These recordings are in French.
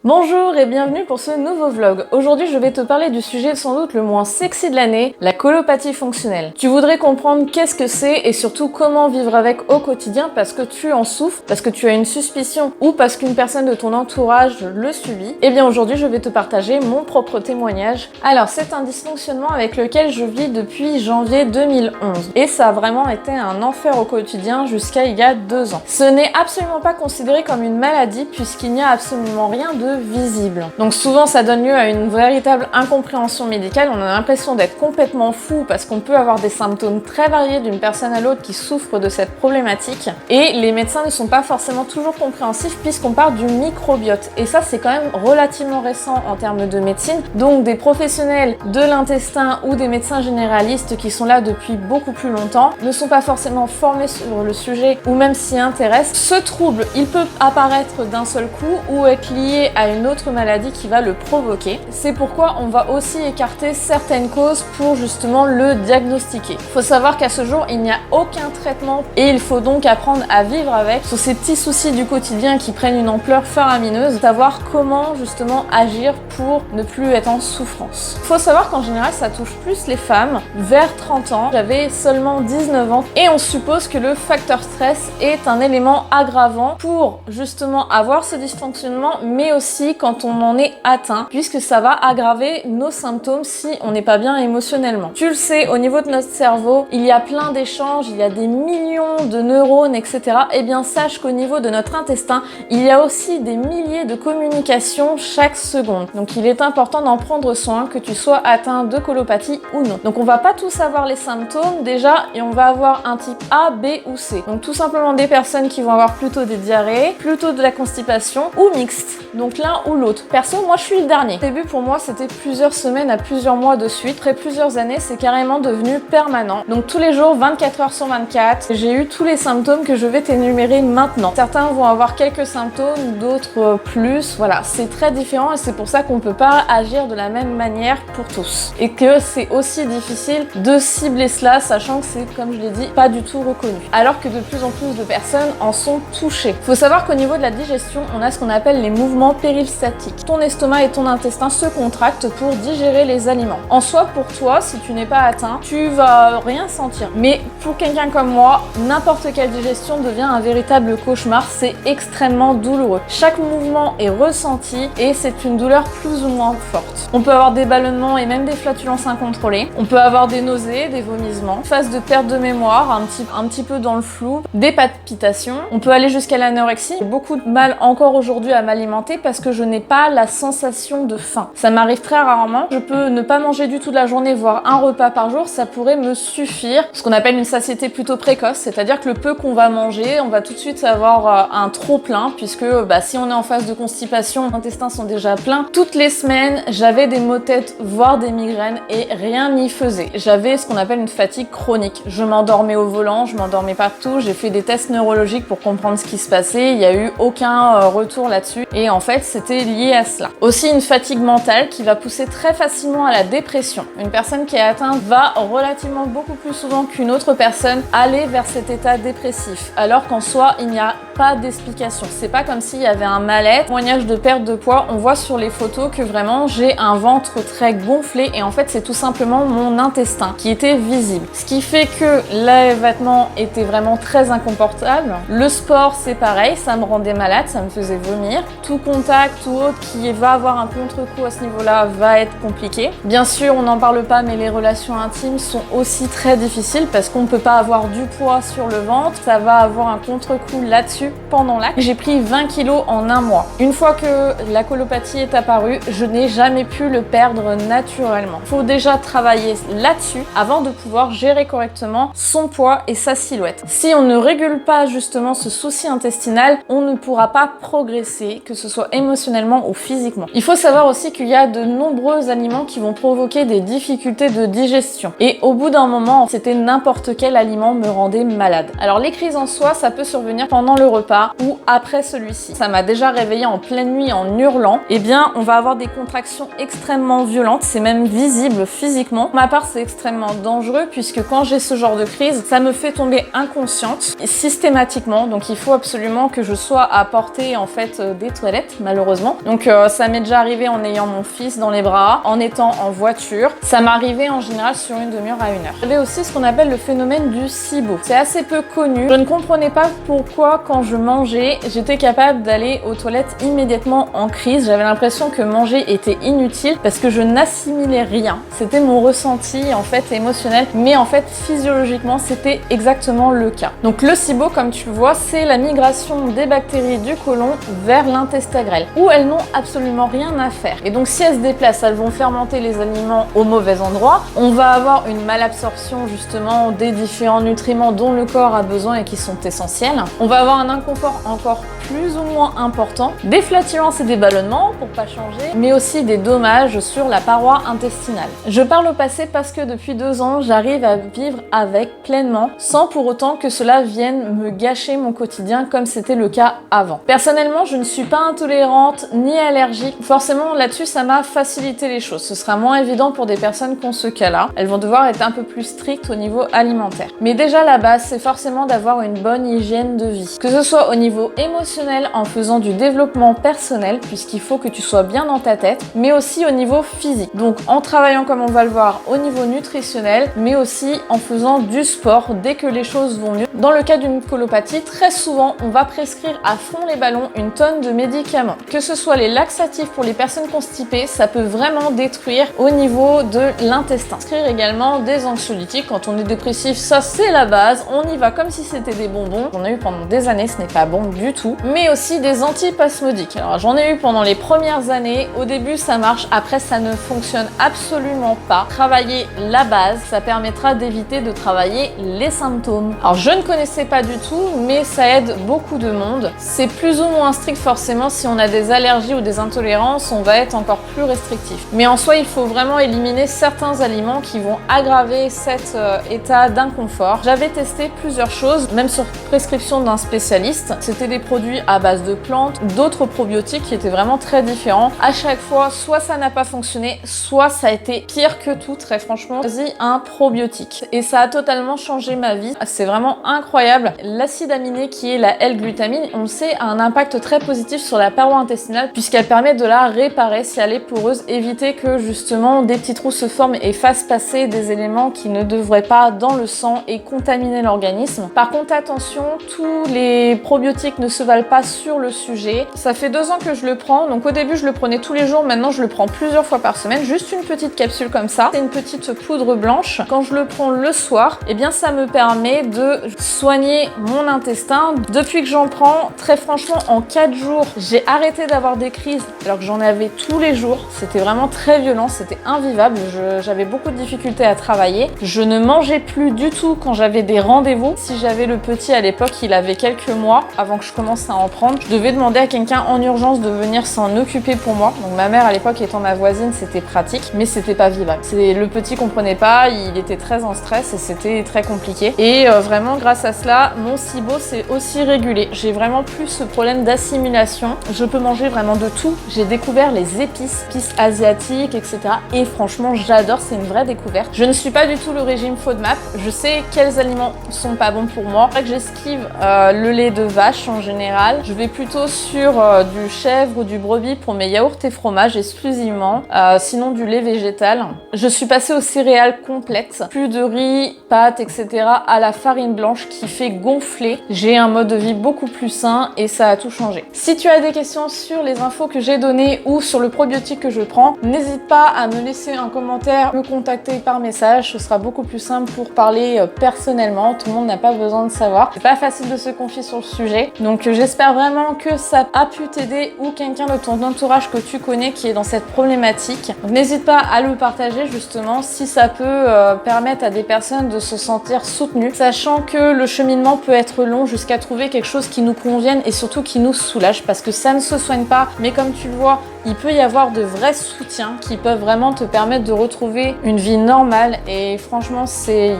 Bonjour et bienvenue pour ce nouveau vlog. Aujourd'hui, je vais te parler du sujet sans doute le moins sexy de l'année, la colopathie fonctionnelle. Tu voudrais comprendre qu'est-ce que c'est et surtout comment vivre avec au quotidien parce que tu en souffres, parce que tu as une suspicion ou parce qu'une personne de ton entourage le subit. Et bien aujourd'hui, je vais te partager mon propre témoignage. Alors, c'est un dysfonctionnement avec lequel je vis depuis janvier 2011 et ça a vraiment été un enfer au quotidien jusqu'à il y a 2 ans. Ce n'est absolument pas considéré comme une maladie puisqu'il n'y a absolument rien de visible. Donc souvent ça donne lieu à une véritable incompréhension médicale, on a l'impression d'être complètement fou parce qu'on peut avoir des symptômes très variés d'une personne à l'autre qui souffre de cette problématique et les médecins ne sont pas forcément toujours compréhensifs puisqu'on parle du microbiote et ça c'est quand même relativement récent en termes de médecine, donc des professionnels de l'intestin ou des médecins généralistes qui sont là depuis beaucoup plus longtemps ne sont pas forcément formés sur le sujet ou même s'y intéressent. Ce trouble il peut apparaître d'un seul coup ou être lié à une autre maladie qui va le provoquer. C'est pourquoi on va aussi écarter certaines causes pour justement le diagnostiquer. Il faut savoir qu'à ce jour, il n'y a aucun traitement et il faut donc apprendre à vivre avec sur ces petits soucis du quotidien qui prennent une ampleur faramineuse, savoir comment justement agir pour ne plus être en souffrance. Il faut savoir qu'en général, ça touche plus les femmes vers 30 ans. J'avais seulement 19 ans et on suppose que le facteur stress est un élément aggravant pour justement avoir ce dysfonctionnement, mais aussi quand on en est atteint, puisque ça va aggraver nos symptômes si on n'est pas bien émotionnellement. Tu le sais, au niveau de notre cerveau, il y a plein d'échanges, il y a des millions de neurones, etc. Et bien sache qu'au niveau de notre intestin, il y a aussi des milliers de communications chaque seconde. Donc il est important d'en prendre soin, que tu sois atteint de colopathie ou non. Donc on va pas tous avoir les symptômes déjà, et on va avoir un type A, B ou C. Donc tout simplement des personnes qui vont avoir plutôt des diarrhées, plutôt de la constipation ou mixte. Donc l'un ou l'autre. Perso, moi je suis le dernier. Au début pour moi c'était plusieurs semaines à plusieurs mois de suite. Après plusieurs années, c'est carrément devenu permanent. Donc tous les jours, 24 heures sur 24, j'ai eu tous les symptômes que je vais t'énumérer maintenant. Certains vont avoir quelques symptômes, d'autres plus. Voilà, c'est très différent et c'est pour ça qu'on peut pas agir de la même manière pour tous. Et que c'est aussi difficile de cibler cela, sachant que c'est, comme je l'ai dit, pas du tout reconnu. Alors que de plus en plus de personnes en sont touchées. Faut savoir qu'au niveau de la digestion, on a ce qu'on appelle les mouvements péristaltiques. Ton estomac et ton intestin se contractent pour digérer les aliments. En soi, pour toi, si tu n'es pas atteint, tu vas rien sentir. Mais pour quelqu'un comme moi, n'importe quelle digestion devient un véritable cauchemar. C'est extrêmement douloureux. Chaque mouvement est ressenti et c'est une douleur plus ou moins forte. On peut avoir des ballonnements et même des flatulences incontrôlées. On peut avoir des nausées, des vomissements, phase de perte de mémoire, un petit peu dans le flou, des palpitations. On peut aller jusqu'à l'anorexie. J'ai beaucoup de mal encore aujourd'hui à m'alimenter parce que je n'ai pas la sensation de faim. Ça m'arrive très rarement. Je peux ne pas manger du tout de la journée, voire un repas par jour, ça pourrait me suffire. Ce qu'on appelle une satiété plutôt précoce, c'est-à-dire que le peu qu'on va manger, on va tout de suite avoir un trop plein, puisque si on est en phase de constipation, les intestins sont déjà pleins. Toutes les semaines, j'avais des maux de tête, voire des migraines, et rien n'y faisait. J'avais ce qu'on appelle une fatigue chronique. Je m'endormais au volant, je m'endormais partout, j'ai fait des tests neurologiques pour comprendre ce qui se passait, il n'y a eu aucun retour là-dessus, et en fait, c'était lié à cela. Aussi une fatigue mentale qui va pousser très facilement à la dépression. Une personne qui est atteinte va relativement beaucoup plus souvent qu'une autre personne aller vers cet état dépressif, alors qu'en soi, il n'y a pas d'explication. C'est pas comme s'il y avait un mal-être. Témoignage de perte de poids, on voit sur les photos que vraiment j'ai un ventre très gonflé et en fait c'est tout simplement mon intestin qui était visible. Ce qui fait que les vêtements étaient vraiment très inconfortables. Le sport c'est pareil, ça me rendait malade, ça me faisait vomir. Tout contact ou autre qui va avoir un contre-coup à ce niveau-là va être compliqué. Bien sûr, on n'en parle pas, mais les relations intimes sont aussi très difficiles parce qu'on ne peut pas avoir du poids sur le ventre. Ça va avoir un contre-coup là-dessus pendant l'acte. J'ai pris 20 kilos en un mois. Une fois que la colopathie est apparue, je n'ai jamais pu le perdre naturellement. Il faut déjà travailler là-dessus avant de pouvoir gérer correctement son poids et sa silhouette. Si on ne régule pas justement ce souci intestinal, on ne pourra pas progresser, que ce soit émotionnellement ou physiquement. Il faut savoir aussi qu'il y a de nombreux aliments qui vont provoquer des difficultés de digestion. Et au bout d'un moment, c'était n'importe quel aliment me rendait malade. Alors les crises en soi, ça peut survenir pendant le repas ou après celui-ci. Ça m'a déjà réveillée en pleine nuit en hurlant. Eh bien, on va avoir des contractions extrêmement violentes, c'est même visible physiquement. Pour ma part, c'est extrêmement dangereux puisque quand j'ai ce genre de crise, ça me fait tomber inconsciente systématiquement. Donc il faut absolument que je sois à portée en fait des toilettes. Ma malheureusement. Donc ça m'est déjà arrivé en ayant mon fils dans les bras, en étant en voiture. Ça m'arrivait en général sur une demi-heure à 1 heure. J'avais aussi ce qu'on appelle le phénomène du SIBO. C'est assez peu connu. Je ne comprenais pas pourquoi quand je mangeais, j'étais capable d'aller aux toilettes immédiatement en crise. J'avais l'impression que manger était inutile parce que je n'assimilais rien. C'était mon ressenti en fait émotionnel, mais en fait physiologiquement c'était exactement le cas. Donc le SIBO, comme tu vois, c'est la migration des bactéries du côlon vers l'intestin grêle, où elles n'ont absolument rien à faire. Et donc si elles se déplacent, elles vont fermenter les aliments au mauvais endroit. On va avoir une malabsorption justement des différents nutriments dont le corps a besoin et qui sont essentiels. On va avoir un inconfort encore plus ou moins important, des flatulences et des ballonnements pour pas changer, mais aussi des dommages sur la paroi intestinale. Je parle au passé parce que depuis 2 ans, j'arrive à vivre avec pleinement, sans pour autant que cela vienne me gâcher mon quotidien comme c'était le cas avant. Personnellement, je ne suis pas intolérante ni allergique. Forcément, là-dessus, ça m'a facilité les choses. Ce sera moins évident pour des personnes qui ont ce cas-là. Elles vont devoir être un peu plus strictes au niveau alimentaire. Mais déjà, la base, c'est forcément d'avoir une bonne hygiène de vie. Que ce soit au niveau émotionnel, en faisant du développement personnel, puisqu'il faut que tu sois bien dans ta tête, mais aussi au niveau physique. Donc, en travaillant, comme on va le voir, au niveau nutritionnel, mais aussi en faisant du sport dès que les choses vont mieux. Dans le cas d'une colopathie, très souvent, on va prescrire à fond les ballons une tonne de médicaments. Que ce soit les laxatifs pour les personnes constipées, ça peut vraiment détruire au niveau de l'intestin. Prescrire également des anxiolytiques quand on est dépressif, ça c'est la base. On y va comme si c'était des bonbons. J'en ai eu pendant des années, ce n'est pas bon du tout. Mais aussi des antispasmodiques. Alors j'en ai eu pendant les premières années. Au début, ça marche. Après, ça ne fonctionne absolument pas. Travailler la base, ça permettra d'éviter de travailler les symptômes. Alors je ne connaissais pas du tout, mais ça aide beaucoup de monde. C'est plus ou moins strict forcément. Si on a des allergies ou des intolérances, on va être encore plus restrictif. Mais en soi, il faut vraiment éliminer certains aliments qui vont aggraver cet état d'inconfort. J'avais testé plusieurs choses, même sur prescription d'un spécialiste. C'était des produits à base de plantes, d'autres probiotiques qui étaient vraiment très différents. À chaque fois, soit ça n'a pas fonctionné, soit ça a été pire que tout. Très franchement, j'ai choisi un probiotique et ça a totalement changé ma vie. C'est vraiment incroyable. L'acide aminé qui est la L-glutamine, on le sait, a un impact très positif sur la paroi intestinale puisqu'elle permet de la réparer si elle est poreuse, éviter que justement des petits trous se forment et fassent passer des éléments qui ne devraient pas dans le sang et contaminer l'organisme. Par contre, attention, tous les probiotiques ne se valent pas sur le sujet. Ça fait 2 ans que je le prends, donc au début je le prenais tous les jours, maintenant je le prends plusieurs fois par semaine, juste une petite capsule comme ça. C'est une petite poudre blanche. Quand je le prends le soir, eh bien ça me permet de soigner mon intestin. Depuis que j'en prends, très franchement, en 4 jours, j'ai arrêté d'avoir des crises alors que j'en avais tous les jours. C'était vraiment très violent, c'était invivable. J'avais beaucoup de difficultés à travailler. Je ne mangeais plus du tout quand j'avais des rendez-vous. Si j'avais le petit à l'époque, il avait quelques mois avant que je commence à en prendre. Je devais demander à quelqu'un en urgence de venir s'en occuper pour moi. Donc ma mère à l'époque étant ma voisine, c'était pratique, mais c'était pas vivable. Le petit comprenait pas, il était très en stress et c'était très compliqué. Et vraiment grâce à cela, mon SIBO s'est aussi régulé. J'ai vraiment plus ce problème d'assimilation. Je peux manger vraiment de tout. J'ai découvert les épices asiatiques, etc. Et franchement, j'adore, c'est une vraie découverte. Je ne suis pas du tout le régime FODMAP. Je sais quels aliments sont pas bons pour moi. C'est vrai que j'esquive le lait de vache en général. Je vais plutôt sur du chèvre ou du brebis pour mes yaourts et fromages exclusivement. Sinon du lait végétal. Je suis passée aux céréales complètes. Plus de riz, pâtes, etc. à la farine blanche qui fait gonfler. J'ai un mode de vie beaucoup plus sain et ça a tout changé. Si tu as des questions sur les infos que j'ai données ou sur le probiotique que je prends, n'hésite pas à me laisser un commentaire, me contacter par message. Ce sera beaucoup plus simple pour parler personnellement. Tout le monde n'a pas besoin de savoir. C'est pas facile de se confier sur le sujet. Donc j'espère vraiment que ça a pu t'aider ou quelqu'un de ton entourage que tu connais qui est dans cette problématique. Donc n'hésite pas à le partager justement si ça peut permettre à des personnes de se sentir soutenues, sachant que le cheminement peut être long jusqu'à trouver quelque chose qui nous convienne et surtout qui nous soulage parce que ça ne se soigne pas. Mais comme tu le vois, il peut y avoir de vrais soutiens qui peuvent vraiment te permettre de retrouver une vie normale et franchement c'est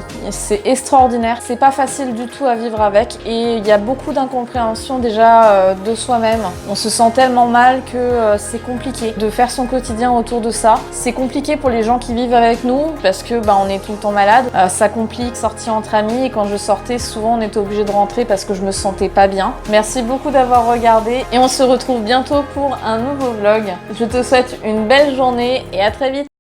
extraordinaire. C'est pas facile du tout à vivre avec et il y a beaucoup d'incompréhension déjà de soi-même. On se sent tellement mal que c'est compliqué de faire son quotidien autour de ça. C'est compliqué pour les gens qui vivent avec nous parce que on est tout le temps malade. Ça complique sortir entre amis et quand je sortais souvent on était obligé de rentrer parce que je me sentais pas bien. Merci beaucoup d'avoir regardé et on se retrouve bientôt pour un nouveau vlog. Je te souhaite une belle journée et à très vite.